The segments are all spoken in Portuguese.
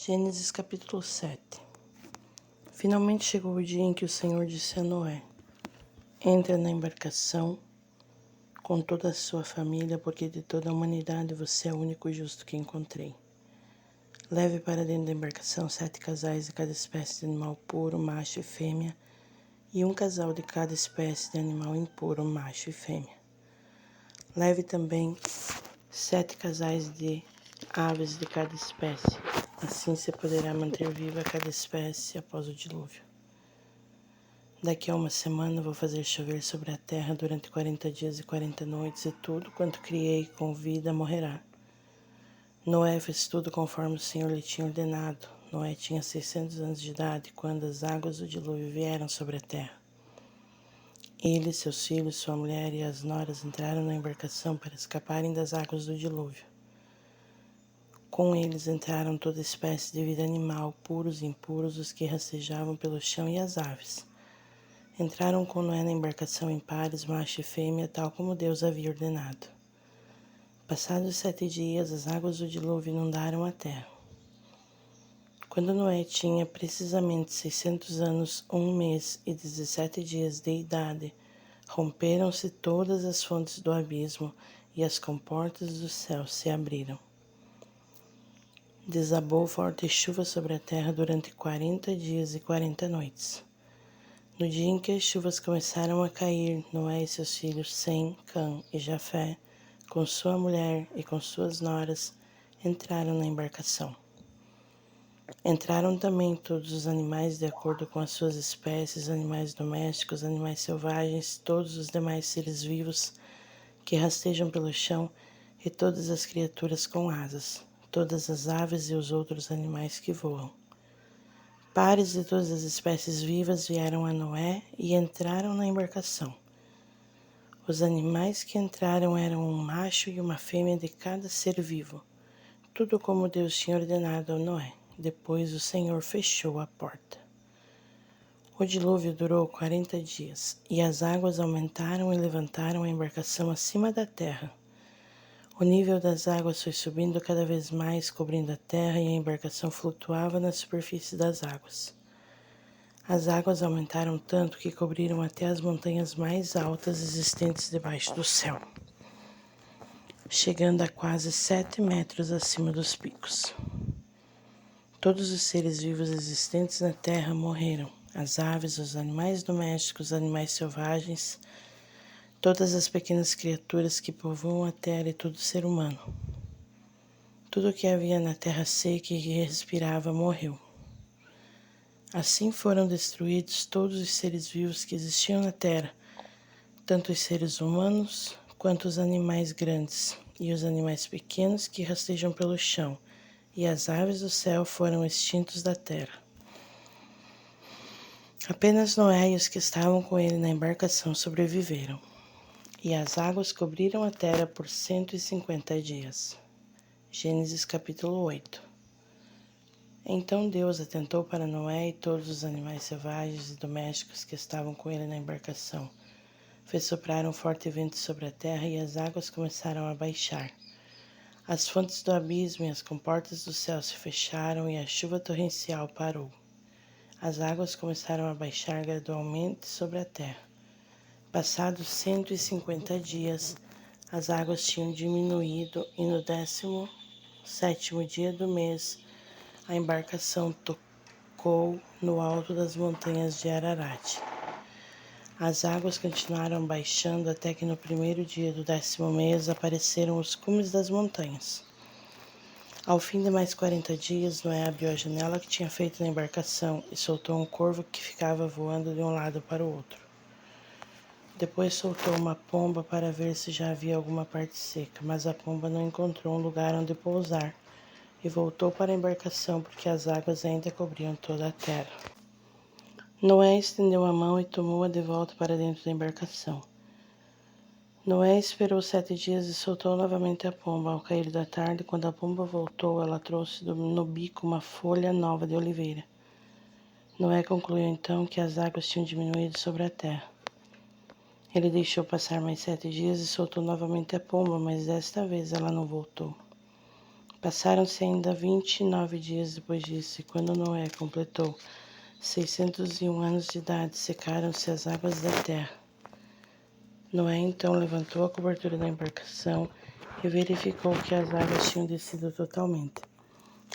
Gênesis capítulo 7. Finalmente chegou o dia em que o Senhor disse a Noé: entra na embarcação com toda a sua família, porque de toda a humanidade você é o único justo que encontrei. Leve para dentro da embarcação 7 casais de cada espécie de animal puro, macho e fêmea, e um casal de cada espécie de animal impuro, macho e fêmea. Leve também 7 casais de aves de cada espécie. Assim se poderá manter viva cada espécie após o dilúvio. Daqui a uma semana vou fazer chover sobre a terra durante 40 dias e 40 noites, e tudo quanto criei com vida morrerá. Noé fez tudo conforme o Senhor lhe tinha ordenado. Noé tinha 600 anos de idade quando as águas do dilúvio vieram sobre a terra. Ele, seus filhos, sua mulher e as noras entraram na embarcação para escaparem das águas do dilúvio. Com eles entraram toda espécie de vida animal, puros e impuros, os que rastejavam pelo chão e as aves. Entraram com Noé na embarcação em pares, macho e fêmea, tal como Deus havia ordenado. Passados 7 dias, as águas do dilúvio inundaram a terra. Quando Noé tinha precisamente 600 anos, 1 mês e 17 dias de idade, romperam-se todas as fontes do abismo e as comportas do céu se abriram. Desabou forte chuva sobre a terra durante 40 dias e 40 noites. No dia em que as chuvas começaram a cair, Noé e seus filhos Sem, Cã e Jafé, com sua mulher e com suas noras, entraram na embarcação. Entraram também todos os animais de acordo com as suas espécies, animais domésticos, animais selvagens, todos os demais seres vivos que rastejam pelo chão e todas as criaturas com asas, todas as aves e os outros animais que voam. Pares de todas as espécies vivas vieram a Noé e entraram na embarcação. Os animais que entraram eram um macho e uma fêmea de cada ser vivo, tudo como Deus tinha ordenado a Noé. Depois o Senhor fechou a porta. O dilúvio durou 40 dias, e as águas aumentaram e levantaram a embarcação acima da terra. O nível das águas foi subindo cada vez mais, cobrindo a terra, e a embarcação flutuava na superfície das águas. As águas aumentaram tanto que cobriram até as montanhas mais altas existentes debaixo do céu, chegando a quase 7 metros acima dos picos. Todos os seres vivos existentes na terra morreram: as aves, os animais domésticos, os animais selvagens, todas as pequenas criaturas que povoam a terra e todo ser humano. Tudo o que havia na terra seca e que respirava morreu. Assim foram destruídos todos os seres vivos que existiam na terra, tanto os seres humanos quanto os animais grandes e os animais pequenos que rastejam pelo chão, e as aves do céu foram extintos da terra. Apenas Noé e os que estavam com ele na embarcação sobreviveram, e as águas cobriram a terra por 150 dias. Gênesis capítulo 8. Então Deus atentou para Noé e todos os animais selvagens e domésticos que estavam com ele na embarcação. Fez soprar um forte vento sobre a terra e as águas começaram a baixar. As fontes do abismo e as comportas do céu se fecharam e a chuva torrencial parou. As águas começaram a baixar gradualmente sobre a terra. Passados 150 dias, as águas tinham diminuído e no 17º dia do mês, a embarcação tocou no alto das montanhas de Ararat. As águas continuaram baixando até que no 1º dia do 10º mês apareceram os cumes das montanhas. Ao fim de mais 40 dias, Noé abriu a janela que tinha feito na embarcação e soltou um corvo que ficava voando de um lado para o outro. Depois soltou uma pomba para ver se já havia alguma parte seca, mas a pomba não encontrou um lugar onde pousar e voltou para a embarcação porque as águas ainda cobriam toda a terra. Noé estendeu a mão e tomou-a de volta para dentro da embarcação. Noé esperou 7 dias e soltou novamente a pomba. Ao cair da tarde, quando a pomba voltou, ela trouxe no bico uma folha nova de oliveira. Noé concluiu então que as águas tinham diminuído sobre a terra. Ele deixou passar mais 7 dias e soltou novamente a pomba, mas desta vez ela não voltou. Passaram-se ainda 29 dias depois disso, e quando Noé completou 601 anos de idade, secaram-se as águas da terra. Noé então levantou a cobertura da embarcação e verificou que as águas tinham descido totalmente.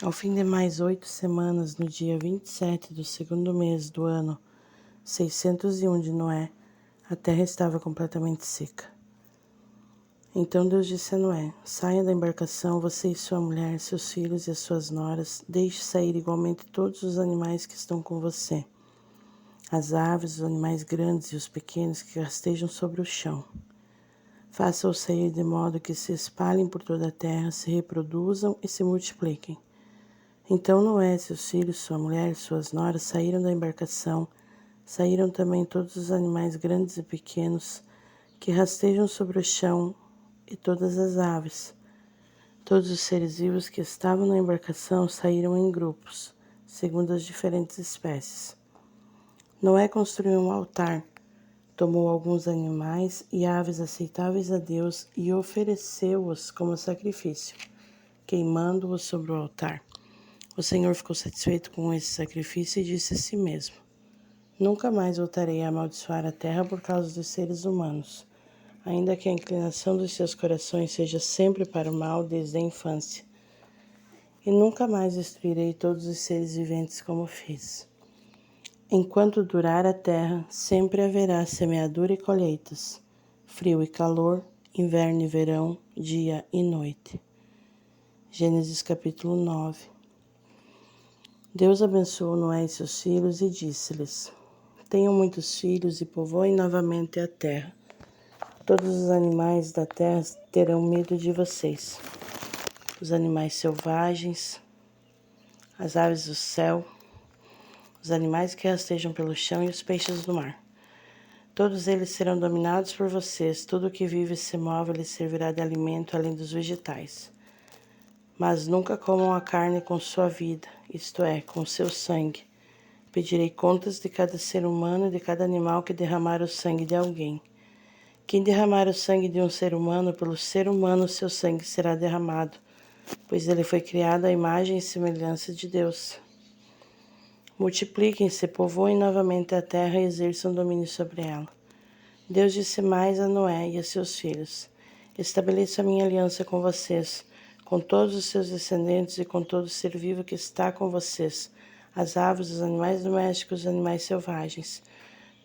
Ao fim de mais 8 semanas, no dia 27 do segundo mês do ano 601 de Noé, a terra estava completamente seca. Então Deus disse a Noé: saia da embarcação, você e sua mulher, seus filhos e as suas noras, deixe sair igualmente todos os animais que estão com você, as aves, os animais grandes e os pequenos que rastejam sobre o chão. Faça-os sair de modo que se espalhem por toda a terra, se reproduzam e se multipliquem. Então Noé, seus filhos, sua mulher e suas noras saíram da embarcação. Saíram também todos os animais grandes e pequenos que rastejam sobre o chão e todas as aves. Todos os seres vivos que estavam na embarcação saíram em grupos, segundo as diferentes espécies. Noé construiu um altar, tomou alguns animais e aves aceitáveis a Deus e ofereceu-os como sacrifício, queimando-os sobre o altar. O Senhor ficou satisfeito com esse sacrifício e disse a si mesmo: nunca mais voltarei a amaldiçoar a terra por causa dos seres humanos, ainda que a inclinação dos seus corações seja sempre para o mal desde a infância. E nunca mais destruirei todos os seres viventes como fiz. Enquanto durar a terra, sempre haverá semeadura e colheitas, frio e calor, inverno e verão, dia e noite. Gênesis capítulo 9. Deus abençoou Noé e seus filhos e disse-lhes: tenham muitos filhos e povoem novamente a terra. Todos os animais da terra terão medo de vocês. Os animais selvagens, as aves do céu, os animais que rastejam pelo chão e os peixes do mar. Todos eles serão dominados por vocês. Tudo que vive e se move lhes servirá de alimento além dos vegetais. Mas nunca comam a carne com sua vida, isto é, com seu sangue. Pedirei contas de cada ser humano e de cada animal que derramar o sangue de alguém. Quem derramar o sangue de um ser humano, pelo ser humano seu sangue será derramado, pois ele foi criado à imagem e semelhança de Deus. Multipliquem-se, povoem novamente a terra e exerçam domínio sobre ela. Deus disse mais a Noé e a seus filhos: estabeleço a minha aliança com vocês, com todos os seus descendentes e com todo ser vivo que está com vocês, as aves, os animais domésticos, os animais selvagens.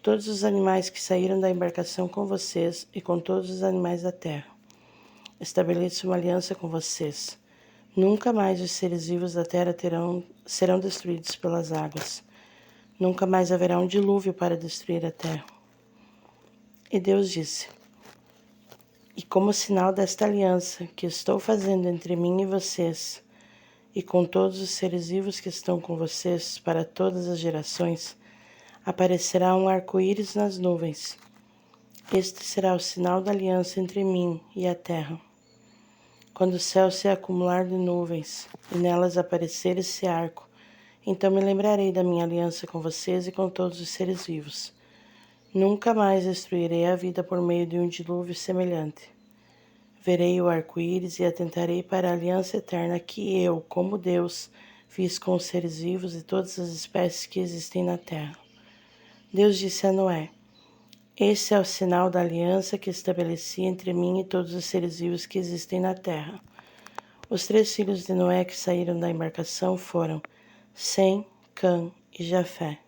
Todos os animais que saíram da embarcação com vocês e com todos os animais da terra. Estabeleço uma aliança com vocês. Nunca mais os seres vivos da terra serão destruídos pelas águas. Nunca mais haverá um dilúvio para destruir a terra. E Deus disse: e como sinal desta aliança que estou fazendo entre mim e vocês, e com todos os seres vivos que estão com vocês para todas as gerações, aparecerá um arco-íris nas nuvens. Este será o sinal da aliança entre mim e a terra. Quando o céu se acumular de nuvens e nelas aparecer esse arco, então me lembrarei da minha aliança com vocês e com todos os seres vivos. Nunca mais destruirei a vida por meio de um dilúvio semelhante. Verei o arco-íris e atentarei para a aliança eterna que eu, como Deus, fiz com os seres vivos e todas as espécies que existem na terra. Deus disse a Noé: esse é o sinal da aliança que estabeleci entre mim e todos os seres vivos que existem na terra. Os 3 filhos de Noé que saíram da embarcação foram Sem, Cã e Jafé.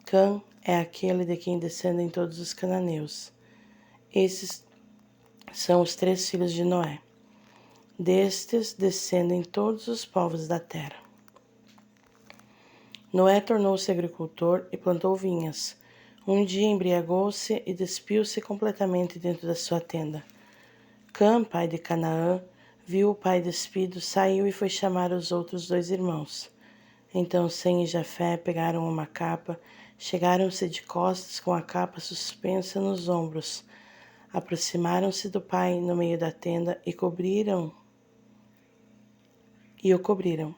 Cã é aquele de quem descendem todos os cananeus. Esses são os 3 filhos de Noé. Destes descendem todos os povos da terra. Noé tornou-se agricultor e plantou vinhas. Um dia embriagou-se e despiu-se completamente dentro da sua tenda. Cã, pai de Canaã, viu o pai despido, saiu e foi chamar os outros 2 irmãos. Então Sem e Jafé pegaram uma capa, chegaram-se de costas com a capa suspensa nos ombros, aproximaram-se do pai no meio da tenda e o cobriram,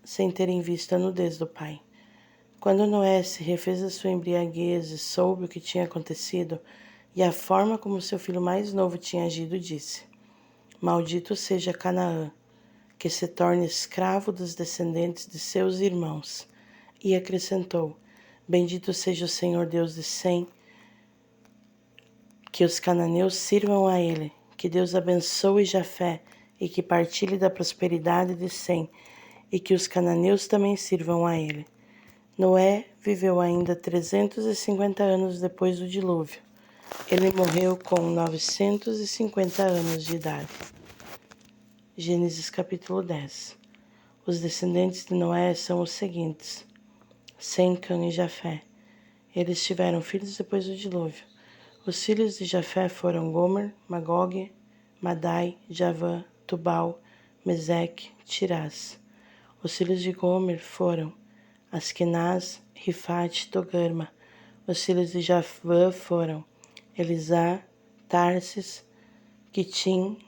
sem terem visto a nudez do pai. Quando Noé se refez a sua embriaguez e soube o que tinha acontecido e a forma como seu filho mais novo tinha agido, disse: maldito seja Canaã, que se torne escravo dos descendentes de seus irmãos. E acrescentou: Bendito seja o Senhor Deus de Sem, que os cananeus sirvam a ele, que Deus abençoe Jafé e que partilhe da prosperidade de Sem, e que os cananeus também sirvam a ele. Noé viveu ainda 350 anos depois do dilúvio. Ele morreu com 950 anos de idade. Gênesis capítulo 10. Os descendentes de Noé são os seguintes: Sem, Cã e Jafé. Eles tiveram filhos depois do dilúvio. Os filhos de Jafé foram Gomer, Magog, Madai, Javã, Tubal, Meseque, Tirás. Os filhos de Gomer foram Askenaz, Rifate, Togarma. Os filhos de Javã foram Elisá, Tarsis, Quitim,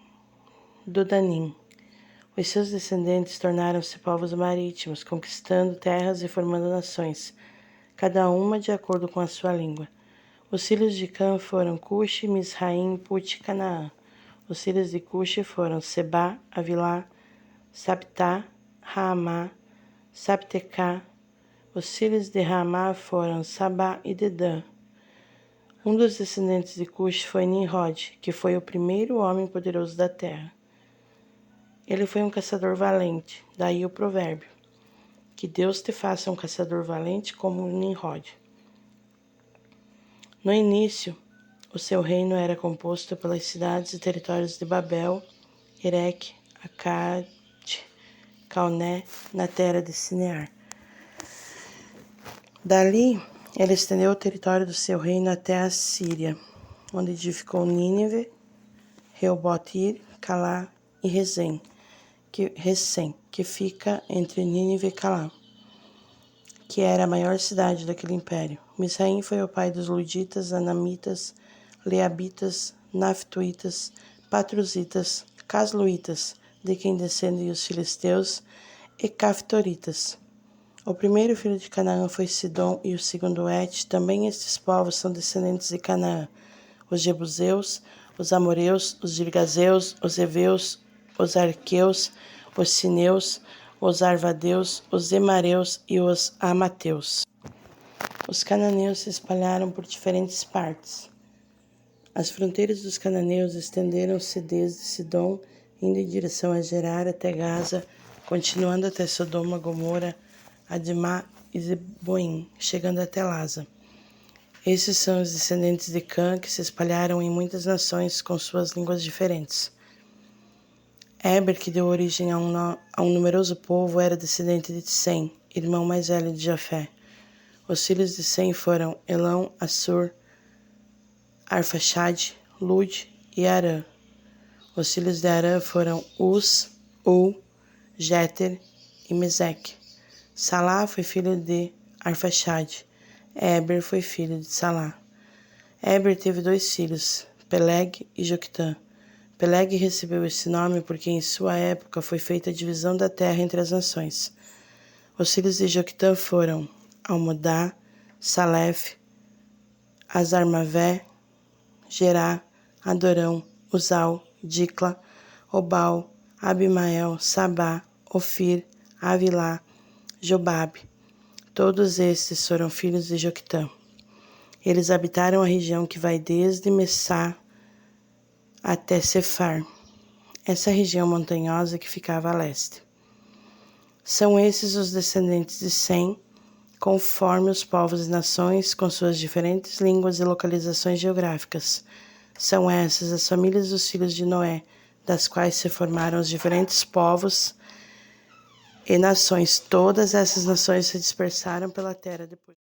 Dudanim. Os seus descendentes tornaram-se povos marítimos, conquistando terras e formando nações, cada uma de acordo com a sua língua. Os filhos de Cã foram Cuxi, Misraim, Put e Canaã. Os filhos de Cuxi foram Sebá, Avilá, Sabtá, Raamá, Sabtecá. Os filhos de Raamá foram Sabá e Dedã. Um dos descendentes de Cuxi foi Nimrod, que foi o primeiro homem poderoso da terra. Ele foi um caçador valente, daí o provérbio: que Deus te faça um caçador valente como Nimrod. No início, o seu reino era composto pelas cidades e territórios de Babel, Ereque, Acade, Calné, na terra de Sinear. Dali, ele estendeu o território do seu reino até a Síria, onde edificou Nínive, Reobote-ir, Calá e Resem, que fica entre Nínive e Calá, que era a maior cidade daquele império. Misraim foi o pai dos Luditas, Anamitas, Leabitas, Naftuitas, Patruzitas, Casluitas, de quem descendem os filisteus, e Caftoritas. O primeiro filho de Canaã foi Sidom e o segundo Et. Também estes povos são descendentes de Canaã: os Jebuseus, os Amoreus, os Girgazeus, os Eveus, os Arqueus, os Sineus, os Arvadeus, os Emareus e os Amateus. Os cananeus se espalharam por diferentes partes. As fronteiras dos cananeus estenderam-se desde Sidom, indo em direção a Gerar até Gaza, continuando até Sodoma, Gomorra, Admá e Zeboim, chegando até Lasa. Esses são os descendentes de Cã, que se espalharam em muitas nações com suas línguas diferentes. Éber, que deu origem a um numeroso povo, era descendente de Sem, irmão mais velho de Jafé. Os filhos de Sem foram Elão, Assur, Arfaxade, Lud e Arã. Os filhos de Arã foram Uz, Ul, Jéter e Meseque. Salá foi filho de Arfaxade. Éber foi filho de Salá. Éber teve 2 filhos, Peleg e Joquitã. Peleg recebeu esse nome porque em sua época foi feita a divisão da terra entre as nações. Os filhos de Joquitã foram Almodá, Salef, Azarmavé, Gerá, Adorão, Uzal, Dicla, Obal, Abimael, Sabá, Ofir, Avilá, Jobabe. Todos estes foram filhos de Joquitã. Eles habitaram a região que vai desde Messá até Sefar, essa região montanhosa que ficava a leste. São esses os descendentes de Sem, conforme os povos e nações, com suas diferentes línguas e localizações geográficas. São essas as famílias dos filhos de Noé, das quais se formaram os diferentes povos e nações. Todas essas nações se dispersaram pela terra depois.